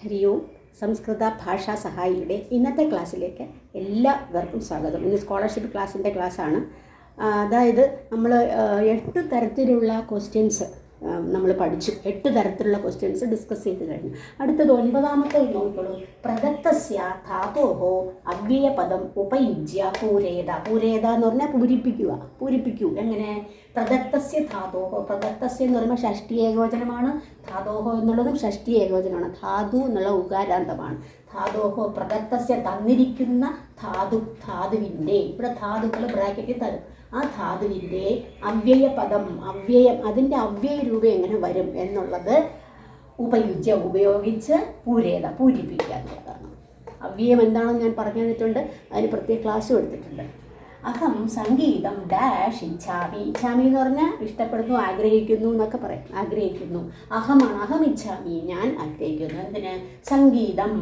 ഹരി ഓം. സംസ്കൃത ഭാഷാ സഹായിയുടെ ഇന്നത്തെ ക്ലാസ്സിലേക്ക് എല്ലാവർക്കും സ്വാഗതം. ഇന്ന് സ്കോളർഷിപ്പ് ക്ലാസ്സിൻ്റെ ക്ലാസ്സാണ്. അതായത് നമ്മൾ 8 തരത്തിലുള്ള ക്വസ്റ്റ്യൻസ് നമ്മൾ പഠിച്ചു. 8 തരത്തിലുള്ള ക്വസ്റ്റ്യൻസ് ഡിസ്കസ് ചെയ്ത് കഴിഞ്ഞു. അടുത്തത് 9ാമത്തെ നോക്കിക്കോളൂ. പ്രദത്തസ്യ ധാതോഹോ അവ്യയപദം ഉപയുജ്യ പൂരേത. പൂരേത എന്ന് പറഞ്ഞാൽ പൂരിപ്പിക്കൂ. എങ്ങനെ? പ്രദത്തസ്യ ധാതോഹോ. പ്രദത്തസ്യ എന്ന് പറയുമ്പോൾ ഷഷ്ടി ഏകവചനമാണ്. ധാതോഹോ എന്നുള്ളതും ഷഷ്ടി ഏകവചനമാണ്. ധാതു എന്നുള്ള ഉകാരാന്തമാണ്. ധാതോഹോ പ്രദത്തസ്യ തന്നിരിക്കുന്ന ധാതുവിൻ്റെ, ഇവിടെ ധാതുക്കൾ ബ്രാക്കറ്റിൽ തരും. ആ ധാതുവിൻ്റെ അവ്യയപദം, അതിൻ്റെ അവ്യയ രൂപം എങ്ങനെ വരും എന്നുള്ളത് ഉപയോഗിച്ച് പൂരിപ്പിക്കുക എന്നുള്ളതാണ്. അവ്യയം എന്താണെന്ന് ഞാൻ പറഞ്ഞു തന്നിട്ടുണ്ട്. അതിന് പ്രത്യേക ക്ലാസ്സും എടുത്തിട്ടുണ്ട്. അഹം സംഗീതം ഡാഷ് ഇച്ഛാമി. ഇച്ഛാമി എന്ന് പറഞ്ഞാൽ ഇഷ്ടപ്പെടുന്നു, ആഗ്രഹിക്കുന്നു എന്നൊക്കെ പറയും. ആഗ്രഹിക്കുന്നു. അഹമാണ്. അഹം ഇച്ഛാമി, ഞാൻ ആഗ്രഹിക്കുന്നു. എന്തിന്? സംഗീതം.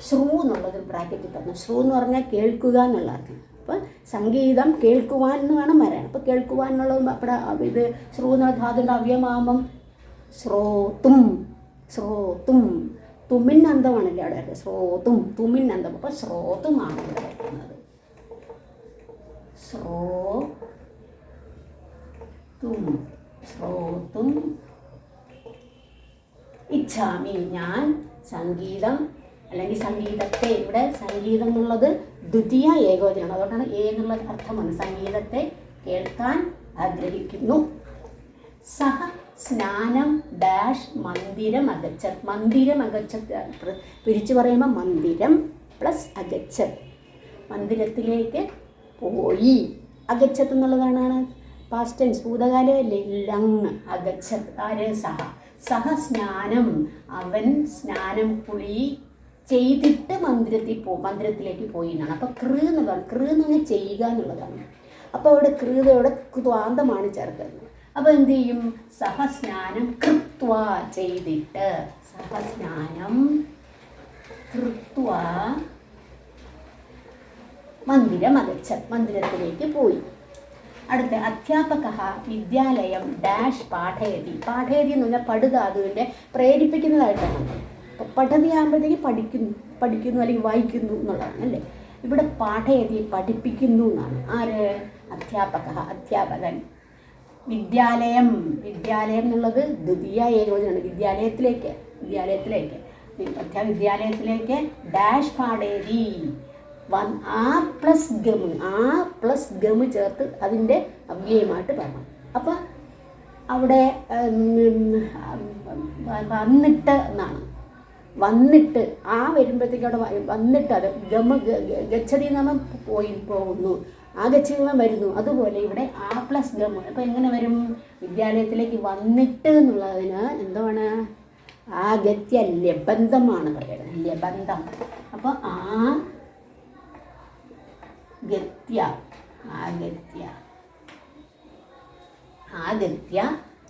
ശ്രു എന്നുള്ളത് ബ്രാക്കറ്റിൽ തന്നു. ശ്രു എന്ന് പറഞ്ഞാൽ കേൾക്കുക എന്നുള്ള അർത്ഥം. അപ്പോൾ സംഗീതം കേൾക്കുവാൻ എന്ന് വേണം വരാൻ. അപ്പോൾ കേൾക്കുവാൻ എന്നുള്ളത് അവിടെ ഇത് ശ്രു എന്നുള്ള ധാതുവിൻ്റെ അവ്യമാകുമ്പം ശ്രോത്തും. തുമ്മിന്നന്തമാണല്ലേ അവിടെ വരുന്നത്. തുമ്മിന്നന്തം. അപ്പോൾ ശ്രോത്തുമാണ് ഇവിടെ വരുന്നത്. ശ്രോത്തും ഇച്ഛാമി, ഞാൻ സംഗീതം അല്ലെങ്കിൽ സംഗീതത്തെ. ഇവിടെ സംഗീതം എന്നുള്ളത് ദ്വിതീയ ഏകവചനമാണ്. അതുകൊണ്ടാണ് എന്നുള്ള അർത്ഥമാണ്. സംഗീതത്തെ കേൾക്കാൻ ആഗ്രഹിക്കുന്നു. സഹ സ്നാനം ഡാഷ് മന്ദിരം അഗച്ഛത്. മന്ദിരം അഗച്ഛത് പിരിച്ചു പറയുമ്പോൾ മന്ദിരം പ്ലസ് അഗച്ഛത്, മന്ദിരത്തിലേക്ക് പോയി. അഗച്ഛത്ത് എന്നുള്ളതാണ് പാസ്റ്റ് ടെൻസ്, ഭൂതകാലമല്ലേ. ലങ് അഗച്ഛത്. ആര്? സഹ സ്നാനം, അവൻ സ്നാനം കുളി ചെയ്തിട്ട് മന്ദിരത്തിലേക്ക് പോയി എന്നാണ്. അപ്പോൾ കൃ എന്ന് പറഞ്ഞാൽ ചെയ്യുക എന്നുള്ളതാണ്. അപ്പോൾ അവിടെ കൃതയോടെ ത്വാന്തമാണ് ചേർക്കുന്നത്. അപ്പോൾ എന്ത് ചെയ്യും? സഹസ്നാനം കൃത്വ, ചെയ്തിട്ട്. സഹസ്നാനം കൃത്വ മന്ദിരം അഗച്ഛത്, മന്ദിരത്തിലേക്ക് പോയി. അടുത്ത അധ്യാപക വിദ്യാലയം ഡാഷ് പാഠയതി. പാഠയതി എന്ന് പറഞ്ഞാൽ പടുധാതുവിൻ്റെ പ്രേരിപ്പിക്കുന്നതായിട്ടാണ്. അപ്പോൾ പഠതി ആകുമ്പോഴത്തേക്ക് പഠിക്കുന്നു അല്ലെങ്കിൽ വായിക്കുന്നു എന്നുള്ളതാണ് അല്ലേ. ഇവിടെ പാഠയതി പഠിപ്പിക്കുന്നു എന്നാണ്. ആര്? അധ്യാപകൻ. വിദ്യാലയം എന്നുള്ളത് ദ്വിതീയ ഏകവചനമാണ്. വിദ്യാലയത്തിലേക്ക് ഡാഷ് പാഠയതി. ആ പ്ലസ് ഗമ് ചേർത്ത് അതിൻ്റെ അവ്യയമായിട്ട് പറയണം. അപ്പോൾ അവിടെ വന്നിട്ട് എന്നാണ്. വന്നിട്ട് വരുമ്പോഴത്തേക്ക് അവിടെ വന്നിട്ട് അത് ഗച്ഛതി എന്ന് പറഞ്ഞാൽ പോകുന്നു. ആ ഗച്ഛതി വരുന്നു. അതുപോലെ ഇവിടെ പ്ലസ് ഗമ്. അപ്പോൾ എങ്ങനെ വരും? വിദ്യാലയത്തിലേക്ക് വന്നിട്ട് എന്നുള്ളതിന് എന്താണ്? ആഗത്യ ലബന്ധമാണ് പറയുന്നത്. ലബന്ധം. അപ്പോൾ ആഗത്യ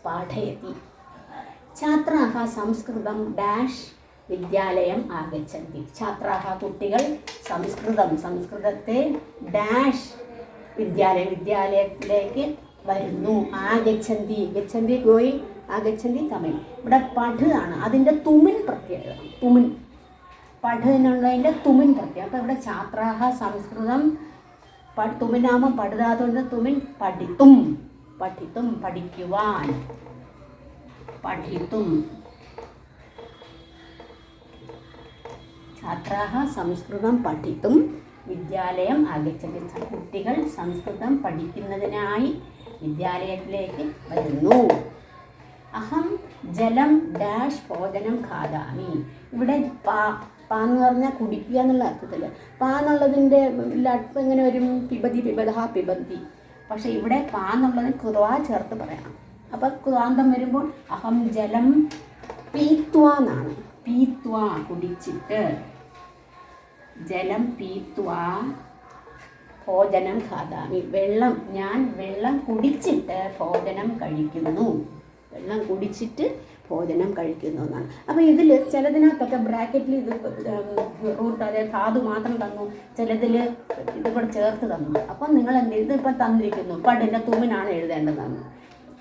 പാഠയതി. ഛാത്രാഹ സംസ്കൃതം ഡാഷ് വിദ്യാലയം ആഗച്ഛന്തി. ഛാത്രാഹ കുട്ടികൾ സംസ്കൃതത്തെ ഡാഷ് വിദ്യാലയത്തിലേക്ക് വരുന്നു. ഗച്ഛന്തി ഗോയി, ആഗച്ഛന്തി തമിഴ്. ഇവിടെ പഠ് ആണ് അതിൻ്റെ തുമിൻ പ്രത്യേകത. പഠനുള്ളതിൻ്റെ തുമിൻ പ്രത്യേകം. അപ്പോൾ ഇവിടെ ഛാത്രാഹ സംസ്കൃതം തുമിനാമം പഠിതാതുകൊണ്ട് തുമിൻ പഠിത്തും. പഠിക്കുവാൻ. ഛാത്രാഹ സംസ്കൃതം പഠിത്തും വിദ്യാലയം ആഗച്ഛന്തി. കുട്ടികൾ സംസ്കൃതം പഠിക്കുന്നതിനായി വിദ്യാലയത്തിലേക്ക് വരുന്നു. അഹം ജലം ഡാഷ് ഭോജനം ഖാദാമി. ഇവിടെ പാന്ന് പറഞ്ഞാൽ കുടിക്കുക എന്നുള്ള അർത്ഥത്തിൽ. എന്നുള്ളതിൻ്റെ അർത്ഥം എങ്ങനെ വരും? പിബന്തി. പക്ഷേ ഇവിടെ എന്നുള്ളതിന് കൃത്വ ചേർത്ത് പറയണം. അപ്പം കൃതാന്തം വരുമ്പോൾ അഹം ജലം പീത്വ എന്നാണ്. കുടിച്ചിട്ട്. ജലം പീത്വ ഭോജനം ഖാദാമി. ഞാൻ വെള്ളം കുടിച്ചിട്ട് ഭോജനം കഴിക്കുന്നു. എന്നാണ്. അപ്പോൾ ഇതിൽ ചിലതിനകത്തൊക്കെ ബ്രാക്കറ്റിൽ ഇത് റൂട്ട്, അതായത് ധാതു മാത്രം തന്നു, ചിലതിൽ ഇത് കൂടെ ചേർത്ത് തന്നു. അപ്പം നിങ്ങൾ എന്ത് ചെയ്ത് ഇപ്പം തന്നിരിക്കുന്നു പടിൻ്റെ തുമിനാണ് എഴുതേണ്ടതെന്ന്.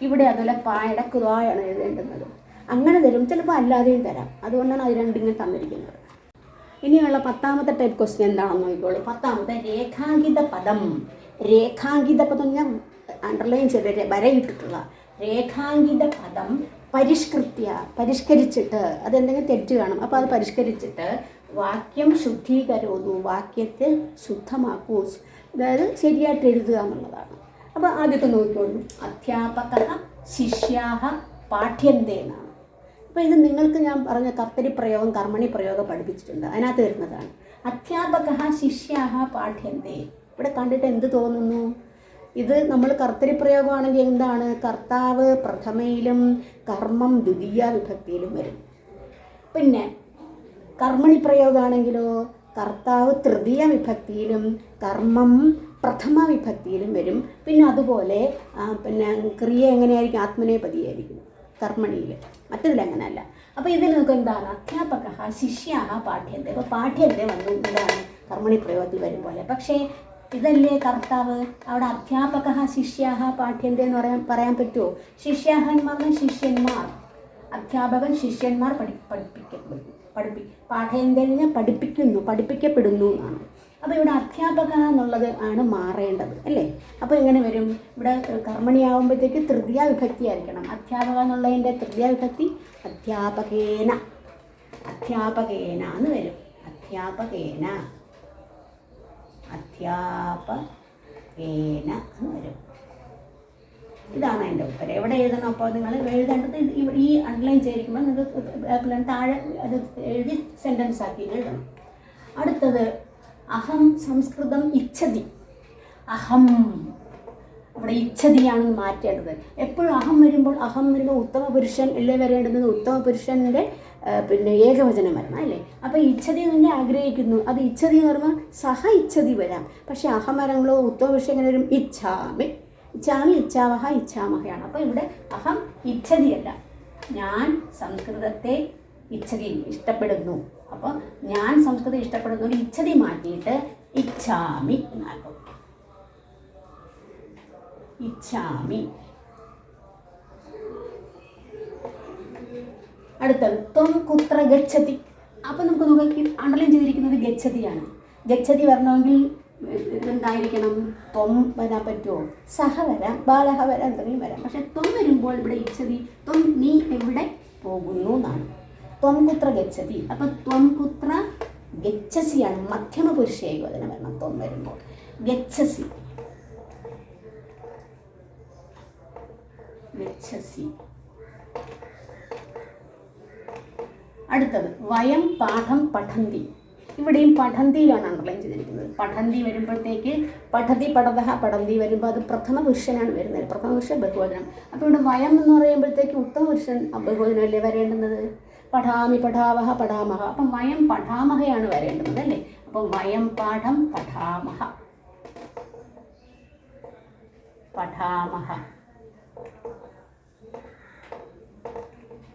ഇവിടെ അതുപോലെ പായുടെ കുറായാണ് എഴുതേണ്ടുന്നത്. അങ്ങനെ തരും, ചിലപ്പോൾ അല്ലാതെയും തരാം. അതുകൊണ്ടാണ് അത് രണ്ടിങ്ങനെ തന്നിരിക്കുന്നത്. ഇനിയുള്ള 10ാമത്തെ ടൈപ്പ് ക്വസ്റ്റ്യൻ എന്താണെന്ന് നോക്കിക്കോളൂ. 10ാമത്തെ രേഖാങ്കിത പദം. രേഖാങ്കിത പദം ഞാൻ അണ്ടർലൈൻ ചെയ്ത് വരയിട്ടിട്ടുള്ള രേഖാങ്കിത പദം പരിഷ്കരിച്ചിട്ട്, അതെന്തെങ്കിലും തെറ്റ് കാണും, അപ്പോൾ അത് പരിഷ്കരിച്ചിട്ട് വാക്യം ശുദ്ധീകരോതു, വാക്യത്തെ ശുദ്ധമാക്കൂ, അതായത് ശരിയായിട്ട് എഴുതുക എന്നുള്ളതാണ്. അപ്പോൾ ആദ്യത്തെ നോക്കിക്കോളൂ. അധ്യാപക ശിഷ്യാഹ പാഠ്യന്തേ എന്നാണ്. അപ്പോൾ ഇത് നിങ്ങൾക്ക് ഞാൻ പറഞ്ഞ കർത്തരി പ്രയോഗം കർമ്മണി പ്രയോഗം പഠിപ്പിച്ചിട്ടുണ്ട്, അതിനകത്ത് വരുന്നതാണ്. അധ്യാപക ശിഷ്യാഹ പാഠ്യന്തേ. ഇവിടെ കണ്ടിട്ട് എന്ത് തോന്നുന്നു? ഇത് നമ്മൾ കർത്തരി പ്രയോഗമാണെങ്കിൽ എന്താണ്? കർത്താവ് പ്രഥമയിലും കർമ്മം ദ്വിതീയ വിഭക്തിയിലും വരും. പിന്നെ കർമ്മണി പ്രയോഗമാണെങ്കിലോ കർത്താവ് തൃതീയ വിഭക്തിയിലും കർമ്മം പ്രഥമ വിഭക്തിയിലും വരും. പിന്നെ അതുപോലെ പിന്നെ ക്രിയ എങ്ങനെയായിരിക്കും? ആത്മനേപതിയായിരിക്കും കർമ്മണിയിൽ, മറ്റതിലങ്ങനെയല്ല. അപ്പോൾ ഇതിൽ നമുക്ക് എന്താണ്? അധ്യാപക ശിഷ്യാഹ പാഠ്യന്തേ. അപ്പോൾ പാഠ്യന്തേ വന്നു എന്താണ്? കർമ്മണി പ്രയോഗത്തിൽ വരും പോലെ. പക്ഷേ ഇതല്ലേ കർത്താവ്, അവിടെ അധ്യാപക ശിഷ്യാഹ പാഠ്യന്തേ എന്ന് പറയാൻ പറ്റുമോ? ശിഷ്യാഹ എന്ന് പറഞ്ഞാൽ ശിഷ്യന്മാർ, അധ്യാപകൻ ശിഷ്യന്മാർ പാഠ്യന്തേനെ പഠിപ്പിക്കപ്പെടുന്നു എന്നാണ്. അപ്പോൾ ഇവിടെ അധ്യാപക എന്നുള്ളത് ആണ് മാറേണ്ടത് അല്ലേ? അപ്പോൾ എങ്ങനെ വരും? ഇവിടെ കർമ്മണിയാവുമ്പോഴത്തേക്ക് തൃതീയ വിഭക്തി ആയിരിക്കണം. അധ്യാപക എന്നുള്ളതിൻ്റെ തൃതീയ വിഭക്തി അധ്യാപകേന എന്ന് വരും. അധ്യാപകേന എന്ന് വരും. ഇതാണ് അതിൻ്റെ ഉത്തരം. എവിടെ എഴുതണം? അപ്പോൾ നിങ്ങൾ എഴുതേണ്ടത് ഈ അണ്ടർലൈൻ ചെയ്തിരിക്കുമ്പോൾ നിങ്ങൾക്ക് താഴെ അത് എഴുതി സെൻറ്റൻസ് ആക്കി എഴുതണം. അടുത്തത് അഹം സംസ്കൃതം ഇച്ഛതി. അഹം അവിടെ ഇച്ഛതിയാണ് മാറ്റേണ്ടത്. എപ്പോഴും അഹം വരുമ്പോൾ ഉത്തമ പുരുഷൻ അല്ലേ വരേണ്ടത്? ഉത്തമ പുരുഷൻ്റെ പിന്നെ ഏകവചനം വരണം അല്ലേ? അപ്പോൾ ഇച്ഛതി തന്നെ ആഗ്രഹിക്കുന്നു, അത് ഇച്ഛതി എന്ന് പറയുമ്പോൾ സഹ ഇച്ഛതി വരാം. പക്ഷേ അഹം വരങ്ങളോ ഉത്തമ പുരുഷൻ എങ്ങനെ വരും? ഇച്ഛാമി, ഇച്ഛാവഹ, ഇച്ഛാമഹയാണ്. അപ്പോൾ ഇവിടെ അഹം ഇച്ഛതിയല്ല, ഞാൻ സംസ്കൃതത്തെ ഇഷ്ടപ്പെടുന്നു. അപ്പോൾ ഞാൻ സംസ്കൃതം ഇഷ്ടപ്പെടുന്നു, ഇച്ഛതി മാറ്റിയിട്ട് ഇച്ഛാമി എന്നാക്കും. ഇച്ഛാമി. അടുത്തത് ത്വം കുത്ര ഗച്ഛതി. അപ്പോൾ നമുക്ക് നോക്കി അണ്ടർലൈൻ ചെയ്തിരിക്കുന്നത് ഗച്ഛതിയാണ്. ഗച്ഛതി വരണമെങ്കിൽ എന്തായിരിക്കണം? ത്വം വരാൻ പറ്റുമോ? സഹ വരാം, ബാലഹ വരാം, എന്തെങ്കിലും വരാം. പക്ഷെ ത്വം വരുമ്പോൾ ഇവിടെ ഇച്ഛതി, ത്വം നീ എവിടെ പോകുന്നു എന്നാണ്. ത്വം കുത്ര ഗച്ഛതി. അപ്പം ത്വം കുത്ര ഗച്ഛസിയാണ്, മധ്യമ പുരുഷ ഏകവചനം വരണം ത്വം വരുമ്പോൾ. ഗച്ഛസി. അടുത്തത് വയം പാഠം പഠന്തി. ഇവിടെയും പഠന്തിയിലാണ് അണ്ടർലൈൻ ചെയ്തിരിക്കുന്നത്. പഠന്തി വരുമ്പോഴത്തേക്ക് പഠതി പഠതഃ പഠന്തി വരുമ്പോൾ അത് പ്രഥമ പുരുഷനാണ് വരുന്നത്, പ്രഥമ പുരുഷൻ ബഹുവചനം. അപ്പോൾ ഇവിടെ വയം എന്ന് പറയുമ്പോഴത്തേക്ക് ഉത്തമ പുരുഷൻ ബഹുവചനമല്ലേ വരേണ്ടുന്നത്? പഠാമി പഠാവഹ പഠാമഹ. അപ്പം വയം പഠാമഹയാണ് വരേണ്ടത് അല്ലേ? അപ്പം വയം പാഠം പഠാമഹ.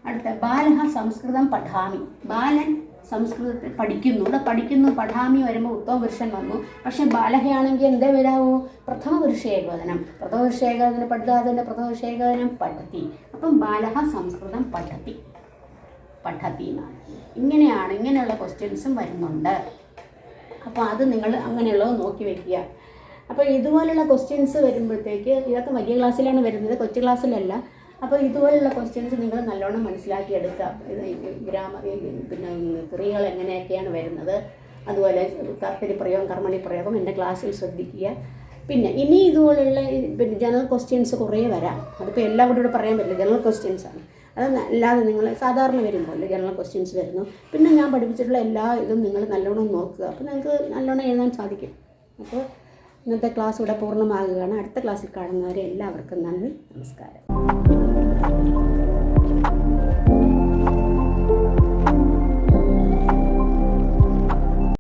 അടുത്ത ബാലഹ സംസ്കൃതം പഠാമി. ബാലൻ സംസ്കൃതത്തിൽ പഠിക്കുന്നു. ഇവിടെ പഠിക്കുന്നു, പഠാമി വരുമ്പോൾ ഉത്തമ പുരുഷൻ വന്നു. പക്ഷേ ബാലഹയാണെങ്കിൽ എന്തേ വരാവൂ? പ്രഥമ പുരുഷ ഏകവചനം. പ്രഥമ പുരുഷ ഏകവചനം പഠിതാതിൻ്റെ പ്രഥമ പുരുഷ ഏകവചനം പഠതി. അപ്പം ബാലഹ സംസ്കൃതം പഠതി എന്നാണ്. ഇങ്ങനെയുള്ള ക്വസ്റ്റ്യൻസും വരുന്നുണ്ട്. അപ്പോൾ അത് നിങ്ങൾ അങ്ങനെയുള്ളത് നോക്കി വയ്ക്കുക. അപ്പോൾ ഇതുപോലുള്ള ക്വസ്റ്റ്യൻസ് വരുമ്പോഴത്തേക്ക് ഇതൊക്കെ വലിയ ക്ലാസ്സിലാണ് വരുന്നത്, കൊച്ചു ക്ലാസ്സിലല്ല. അപ്പോൾ ഇതുപോലുള്ള ക്വസ്റ്റ്യൻസ് നിങ്ങൾ നല്ലോണം മനസ്സിലാക്കിയെടുക്കുക. പിന്നെ ക്രിയകൾ എങ്ങനെയൊക്കെയാണ് വരുന്നത്, അതുപോലെ കർത്തരി പ്രയോഗം കർമ്മണി പ്രയോഗം എൻ്റെ ക്ലാസ്സിൽ ശ്രദ്ധിക്കുക. പിന്നെ ഇനി ഇതുപോലുള്ള പിന്നെ ജനറൽ ക്വസ്റ്റ്യൻസ് കുറേ വരാം. അതിപ്പോൾ എല്ലാം കൂടെ പറയാൻ പറ്റില്ല, ജനറൽ ക്വസ്റ്റ്യൻസാണ്. അത് അല്ലാതെ നിങ്ങൾ സാധാരണ വരുമ്പോൾ ജനറൽ ക്വസ്റ്റ്യൻസ് വരുന്നു. പിന്നെ ഞാൻ പഠിപ്പിച്ചിട്ടുള്ള എല്ലാ ഇതും നിങ്ങൾ നല്ലോണം നോക്കുക. അപ്പോൾ നിങ്ങൾക്ക് നല്ലോണം എഴുതാൻ സാധിക്കും. അപ്പോൾ ഇന്നത്തെ ക്ലാസ് ഇവിടെ പൂർണ്ണമാകുകയാണ്. അടുത്ത ക്ലാസ്സിൽ കാണുന്നവരെ എല്ലാവർക്കും നന്ദി, നമസ്കാരം.